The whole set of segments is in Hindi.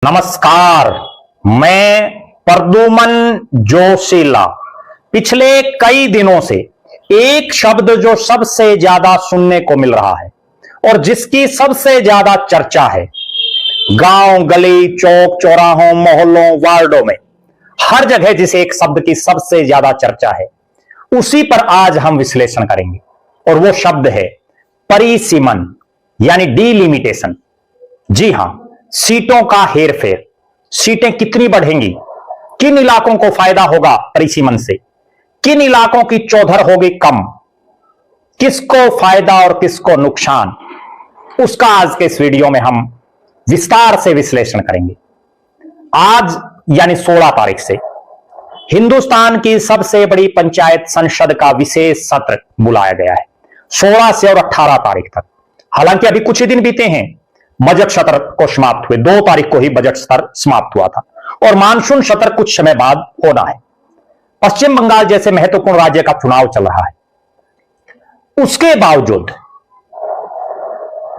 नमस्कार, मैं प्रद्युमन जोशीला। पिछले कई दिनों से एक शब्द जो सबसे ज्यादा सुनने को मिल रहा है और जिसकी सबसे ज्यादा चर्चा है, गांव गली चौक चौराहों मोहल्लों वार्डों में हर जगह जिसे एक शब्द की सबसे ज्यादा चर्चा है, उसी पर आज हम विश्लेषण करेंगे और वो शब्द है परिसीमन यानी डीलिमिटेशन। जी हां, सीटों का हेरफेर। सीटें कितनी बढ़ेंगी, किन इलाकों को फायदा होगा परिसीमन से, किन इलाकों की चौधर होगी कम, किसको फायदा और किसको नुकसान, उसका आज के इस वीडियो में हम विस्तार से विश्लेषण करेंगे। आज यानी 16 तारीख से हिंदुस्तान की सबसे बड़ी पंचायत संसद का विशेष सत्र बुलाया गया है, 16 से और 18 तारीख तक। हालांकि अभी कुछ ही दिन बीते हैं, बजट सत्र को समाप्त हुए। 2 तारीख को ही बजट सत्र समाप्त हुआ था और मानसून सत्र कुछ समय बाद होना है। पश्चिम बंगाल जैसे महत्वपूर्ण राज्य का चुनाव चल रहा है। उसके बावजूद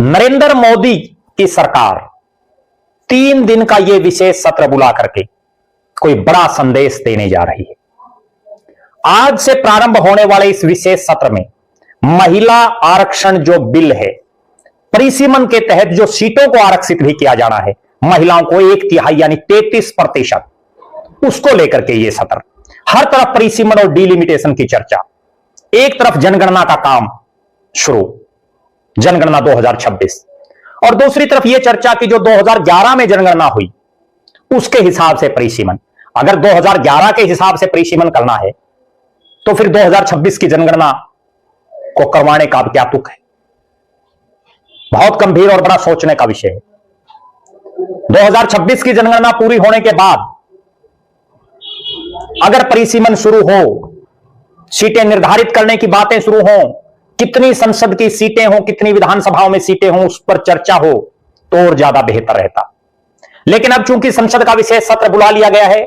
नरेंद्र मोदी की सरकार 3 दिन का यह विशेष सत्र बुला करके कोई बड़ा संदेश देने जा रही है। आज से प्रारंभ होने वाले इस विशेष सत्र में महिला आरक्षण जो बिल है, परिसीमन के तहत जो सीटों को आरक्षित भी किया जाना है महिलाओं को 1/3 यानी 33%, उसको लेकर के यह सत्र। हर तरफ परिसीमन और डीलिमिटेशन की चर्चा। एक तरफ जनगणना का काम शुरू, जनगणना 2026, और दूसरी तरफ यह चर्चा की जो 2011 में जनगणना हुई उसके हिसाब से परिसीमन। अगर 2011 के हिसाब से परिसीमन करना है तो फिर 2026 की जनगणना को करवाने का क्या तुक है? बहुत गंभीर और बड़ा सोचने का विषय है। 2026 की जनगणना पूरी होने के बाद अगर परिसीमन शुरू हो, सीटें निर्धारित करने की बातें शुरू हो, कितनी संसद की सीटें हो, कितनी विधानसभाओं में सीटें हो, उस पर चर्चा हो तो और ज्यादा बेहतर रहता। लेकिन अब चूंकि संसद का विशेष सत्र बुला लिया गया है,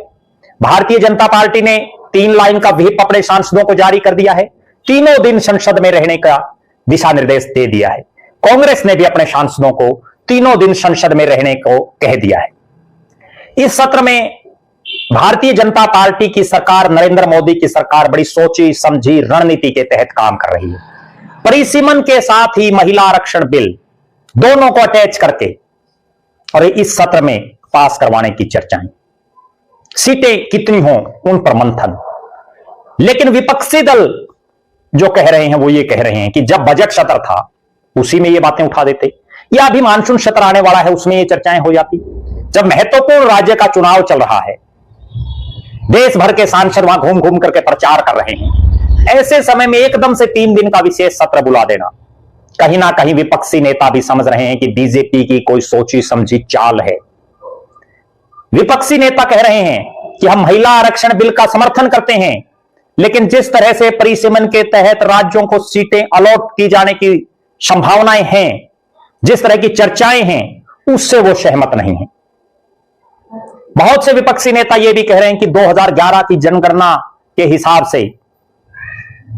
भारतीय जनता पार्टी ने 3 लाइन का व्हिप अपने सांसदों को जारी कर दिया है। तीनों दिन संसद में रहने का दिशा निर्देश दे दिया है। कांग्रेस ने भी अपने सांसदों को तीनों दिन संसद में रहने को कह दिया है। इस सत्र में भारतीय जनता पार्टी की सरकार, नरेंद्र मोदी की सरकार बड़ी सोची समझी रणनीति के तहत काम कर रही है। परिसीमन के साथ ही महिला आरक्षण बिल, दोनों को अटैच करके और इस सत्र में पास करवाने की चर्चाएं। सीटें कितनी हों उन पर मंथन। लेकिन विपक्षी दल जो कह रहे हैं वो ये कह रहे हैं कि जब बजट सत्र था उसी में ये बातें उठा देते, या अभी मानसून सत्र आने वाला है उसमें ये चर्चाएं हो जाती। जब महत्वपूर्ण राज्य का चुनाव चल रहा है, देश भर के सांसद वहां घूम घूम करके प्रचार कर रहे हैं, ऐसे समय में एकदम से 3 दिन का विशेष सत्र बुला देना, कहीं ना कहीं विपक्षी नेता भी समझ रहे हैं कि बीजेपी की कोई सोची समझी चाल है। विपक्षी नेता कह रहे हैं कि हम महिला आरक्षण बिल का समर्थन करते हैं, लेकिन जिस तरह से परिसीमन के तहत राज्यों को सीटें अलॉट की जाने की संभावनाएं हैं, जिस तरह की चर्चाएं हैं, उससे वो सहमत नहीं है। बहुत से विपक्षी नेता यह भी कह रहे हैं कि 2011 की जनगणना के हिसाब से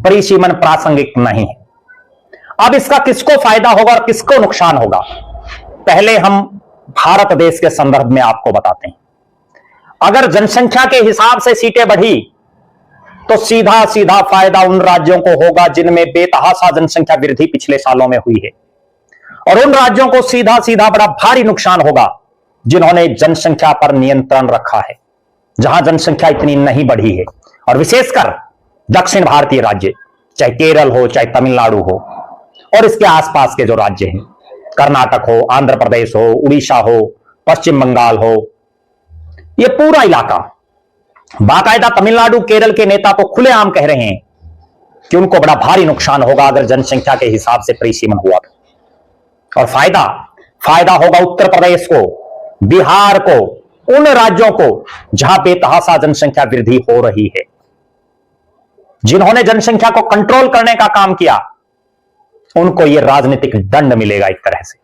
परिसीमन प्रासंगिक नहीं है। अब इसका किसको फायदा होगा और किसको नुकसान होगा, पहले हम भारत देश के संदर्भ में आपको बताते हैं। अगर जनसंख्या के हिसाब से सीटें बढ़ी तो सीधा सीधा फायदा उन राज्यों को होगा जिनमें बेतहाशा जनसंख्या वृद्धि पिछले सालों में हुई है, और उन राज्यों को सीधा सीधा बड़ा भारी नुकसान होगा जिन्होंने जनसंख्या पर नियंत्रण रखा है, जहां जनसंख्या इतनी नहीं बढ़ी है। और विशेषकर दक्षिण भारतीय राज्य, चाहे केरल हो चाहे तमिलनाडु हो और इसके आसपास के जो राज्य हैं, कर्नाटक हो, आंध्र प्रदेश हो, उड़ीसा हो, पश्चिम बंगाल हो, यह पूरा इलाका, बाकायदा तमिलनाडु केरल के नेता तो खुलेआम कह रहे हैं कि उनको बड़ा भारी नुकसान होगा अगर जनसंख्या के हिसाब से परिसीमन हुआ तो। और फायदा होगा उत्तर प्रदेश को, बिहार को, उन राज्यों को जहां बेतहाशा जनसंख्या वृद्धि हो रही है, जिन्होंने जनसंख्या को कंट्रोल करने का काम किया, उनको यह राजनीतिक दंड मिलेगा एक तरह से।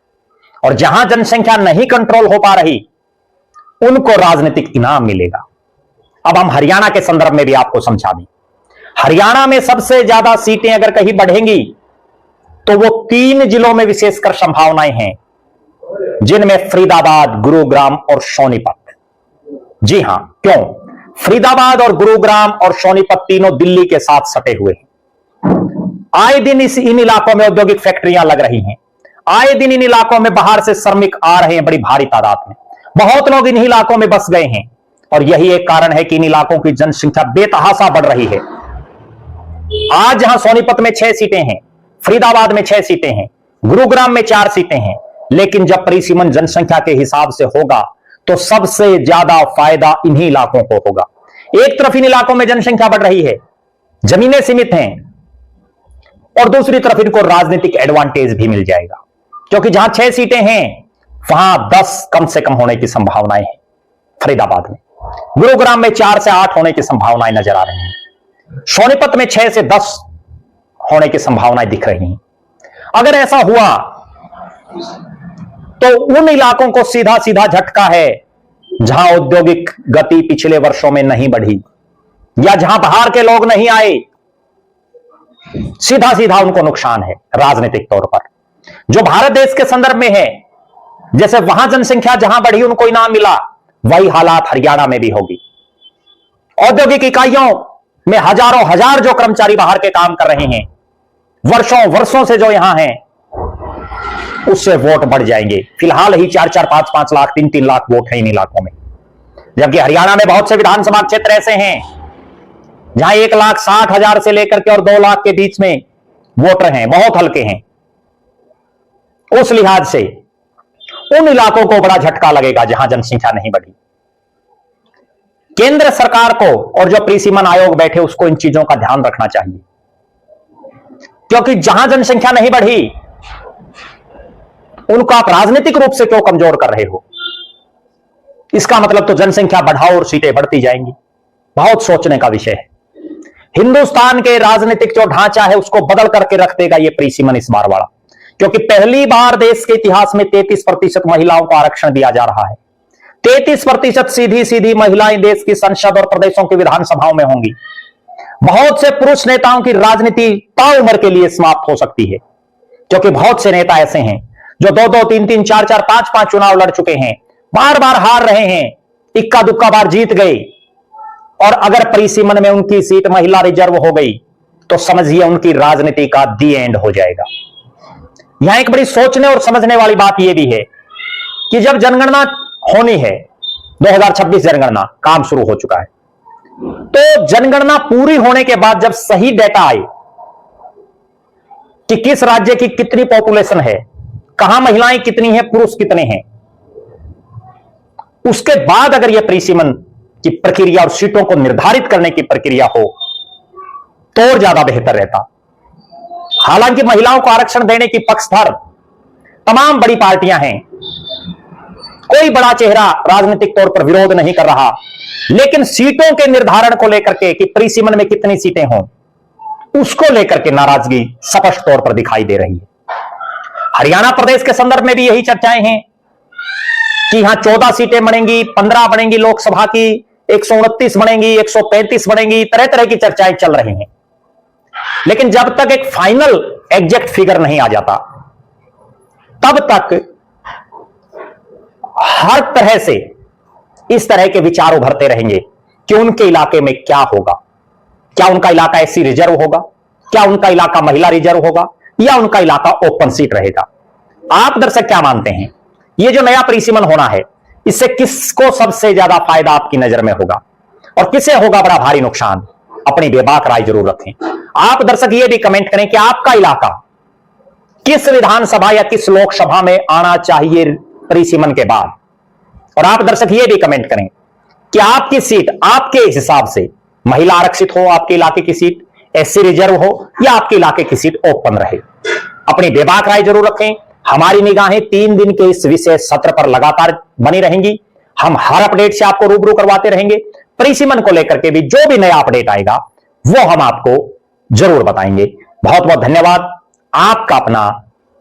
और जहां जनसंख्या नहीं कंट्रोल हो पा रही, उनको राजनीतिक इनाम मिलेगा। अब हम हरियाणा के संदर्भ में भी आपको समझा दें। हरियाणा में सबसे ज्यादा सीटें अगर कहीं बढ़ेंगी तो वो 3 जिलों में विशेषकर संभावनाएं हैं, जिनमें फरीदाबाद, गुरुग्राम और सोनीपत। जी हां, क्यों? फरीदाबाद और गुरुग्राम और सोनीपत तीनों दिल्ली के साथ सटे हुए हैं। आए दिन इन इलाकों में औद्योगिक फैक्ट्रियां लग रही हैं। आए दिन इन इलाकों में बाहर से श्रमिक आ रहे हैं बड़ी भारी तादाद में। बहुत लोग इन इलाकों में बस गए हैं और यही एक कारण है कि इन इलाकों की जनसंख्या बेतहाशा बढ़ रही है। आज जहां सोनीपत में 6 सीटें हैं, फरीदाबाद में 6 सीटें हैं, गुरुग्राम में 4 सीटें हैं, लेकिन जब परिसीमन जनसंख्या के हिसाब से होगा तो सबसे ज्यादा फायदा इन्हीं इलाकों को होगा। एक तरफ इन इलाकों में जनसंख्या बढ़ रही है, जमीनें सीमित हैं, और दूसरी तरफ इनको राजनीतिक एडवांटेज भी मिल जाएगा, क्योंकि जहां 6 सीटें हैं वहां 10 कम से कम होने की संभावनाएं हैं फरीदाबाद में। गुरुग्राम में 4 से 8 होने की संभावनाएं नजर आ रही हैं। सोनीपत में 6 से 10 होने की संभावनाएं दिख रही हैं। अगर ऐसा हुआ तो उन इलाकों को सीधा सीधा झटका है जहां औद्योगिक गति पिछले वर्षों में नहीं बढ़ी या जहां बाहर के लोग नहीं आए। सीधा सीधा उनको नुकसान है राजनीतिक तौर पर। जो भारत देश के संदर्भ में है, जैसे वहां जनसंख्या जहां बढ़ी उनको इनाम मिला, वही हालात हरियाणा में भी होगी। औद्योगिक इकाइयों में हजारों हजार जो कर्मचारी बाहर के काम कर रहे हैं, वर्षों वर्षों से जो यहां हैं, उससे वोट बढ़ जाएंगे। फिलहाल ही 4-4, 5-5 लाख, 3-3 लाख वोट हैं इन इलाकों में, जबकि हरियाणा में बहुत से विधानसभा क्षेत्र ऐसे हैं जहां 1,60,000 से लेकर के और 2 लाख के बीच में वोटर हैं, बहुत हल्के हैं। उस लिहाज से उन इलाकों को बड़ा झटका लगेगा जहां जनसंख्या नहीं बढ़ी। केंद्र सरकार को और जो परिसीमन आयोग बैठे उसको इन चीजों का ध्यान रखना चाहिए, क्योंकि जहां जनसंख्या नहीं बढ़ी उनको आप राजनीतिक रूप से क्यों कमजोर कर रहे हो? इसका मतलब तो जनसंख्या बढ़ाओ और सीटें बढ़ती जाएंगी। बहुत सोचने का विषय है। हिंदुस्तान के राजनीतिक जो ढांचा है उसको बदल करके रख देगा ये परिसीमन इस बार वाला, क्योंकि पहली बार देश के इतिहास में 33% महिलाओं को आरक्षण दिया जा रहा है। 33% सीधी सीधी महिलाएं देश की संसद और प्रदेशों की विधानसभाओं में होंगी। बहुत से पुरुष नेताओं की राजनीति ताउम्र के लिए समाप्त हो सकती है, क्योंकि बहुत से नेता ऐसे हैं जो 2-2, 3-3, 4-4, 5-5 चुनाव लड़ चुके हैं, बार बार हार रहे हैं, इक्का दुक्का बार जीत गए, और अगर परिसीमन में उनकी सीट महिला रिजर्व हो गई तो समझिए उनकी राजनीति का दी एंड हो जाएगा। यहां एक बड़ी सोचने और समझने वाली बात यह भी है कि जब जनगणना होनी है, 2026 जनगणना काम शुरू हो चुका है, तो जनगणना पूरी होने के बाद जब सही डेटा आए कि किस राज्य की कितनी पॉपुलेशन है, कहां महिलाएं कितनी हैं, पुरुष कितने हैं, उसके बाद अगर यह परिसीमन की प्रक्रिया और सीटों को निर्धारित करने की प्रक्रिया हो तो और ज्यादा बेहतर रहता। हालांकि महिलाओं को आरक्षण देने की पक्षधर तमाम बड़ी पार्टियां हैं, कोई बड़ा चेहरा राजनीतिक तौर पर विरोध नहीं कर रहा, लेकिन सीटों के निर्धारण को लेकर के कि परिसीमन में कितनी सीटें हों, उसको लेकर के नाराजगी स्पष्ट तौर पर दिखाई दे रही है। हरियाणा प्रदेश के संदर्भ में भी यही चर्चाएं हैं कि यहां 14 सीटें बनेंगी, 15 बनेंगी लोकसभा की, 129 बनेंगी, 135 बनेंगी, तरह तरह की चर्चाएं चल रही हैं। लेकिन जब तक एक फाइनल एग्जैक्ट फिगर नहीं आ जाता, तब तक हर तरह से इस तरह के विचार उभरते रहेंगे कि उनके इलाके में क्या होगा। क्या उनका इलाका एससी रिजर्व होगा, क्या उनका इलाका महिला रिजर्व होगा, या उनका इलाका ओपन सीट रहेगा। आप दर्शक क्या मानते हैं, ये जो नया परिसीमन होना है, इससे किसको सबसे ज्यादा फायदा आपकी नजर में होगा और किसे होगा बड़ा भारी नुकसान? अपनी बेबाक राय जरूर रखें। आप दर्शक ये भी कमेंट करें कि आपका इलाका किस विधानसभा या किस लोकसभा में आना चाहिए परिसीमन के बाद, और आप दर्शक ये भी कमेंट करें कि आपकी सीट आपके हिसाब से महिला आरक्षित हो, आपके इलाके की सीट एससी रिजर्व हो, या आपके इलाके की सीट ओपन रहे। अपनी बेबाक राय जरूर रखें। हमारी निगाहें 3 दिन के इस विशेष सत्र पर लगातार बनी रहेंगी। हम हर अपडेट से आपको रूबरू करवाते रहेंगे। परिसीमन को लेकर के भी जो भी नया अपडेट आएगा वो हम आपको जरूर बताएंगे। बहुत बहुत धन्यवाद। आपका अपना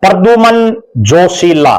प्रद्युमन जोशीला।